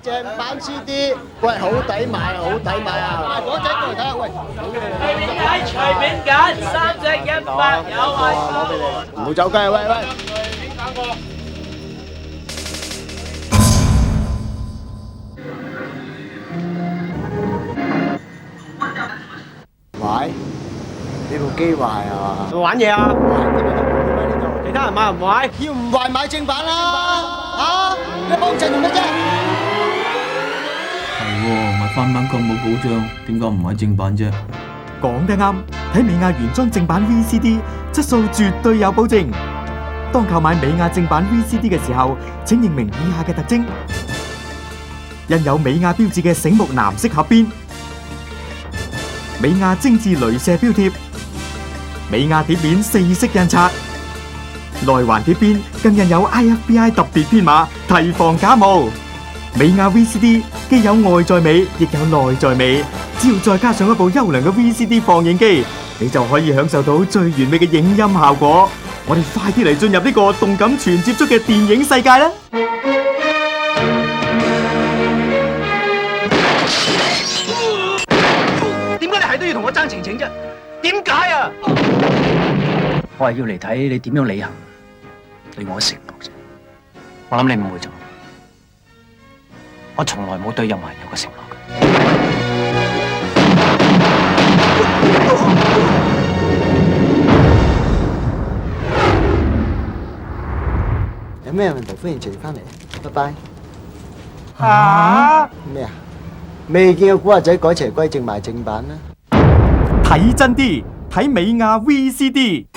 正版 CD， 喂，好抵買，好抵買啊！嗰隻過嚟睇下，喂，隨便揀，3隻100有賣。攞俾你，唔好走雞啊！喂喂，喂，呢部機壞啊！玩嘢啊！點解呢度？其他人買唔買？要唔壞買正版啦！嚇，你幫襯用咩啫？係喎，買翻版咁冇保障，點解唔買正版啫？講得啱，睇美亞原裝正版 VCD， 質素絕對有保證。當購買美亞正版 VCD 嘅時候，請認明以下嘅特徵：印有美亞標誌嘅醒目藍色盒邊，美亞精緻鐳射標貼，美亞碟面4色印刷，內環碟邊更印有 IFBI 特別編碼，提防假冒。美亞 VCD 既有外在美，亦有內在美。只要再加上一部優良嘅 VCD 放映機，你就可以享受到最完美嘅影音效果。我哋快啲嚟進入呢個動感全接觸嘅電影世界啦！點解你係都要同我爭情情啫？點解啊？我係要嚟睇你點樣履行對我嘅承諾啫。我諗你誤會咗，我從來冇對任何人有過承諾嘅。有咩問題歡迎隨翻嚟，拜拜。嚇！咩啊？未見過古惑仔改邪歸正賣正版啦！睇真啲，睇美亞 VCD。